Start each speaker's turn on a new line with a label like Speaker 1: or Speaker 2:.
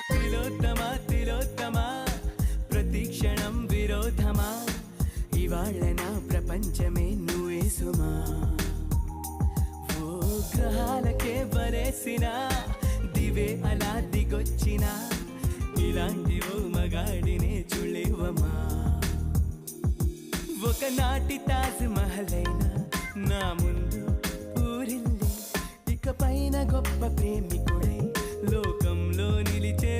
Speaker 1: తిలోత్తమా తిలోత్తమా ప్రతి క్షణం విరోధమా ఇవాళ నా ప్రపంచమే నువ్వే సుమా ఓ గ్రహాలకే బరేసిన దివే అలా దిగొచ్చిన ఇలాంటి ఓ మగాడినే చుళివమా ఒకనాటి తాజ్ మహల్ అయినా నా ముందు ఊరిల్లి ఇక పైన గొప్ప ప్రేమికుడై లోకంలో నిలిచే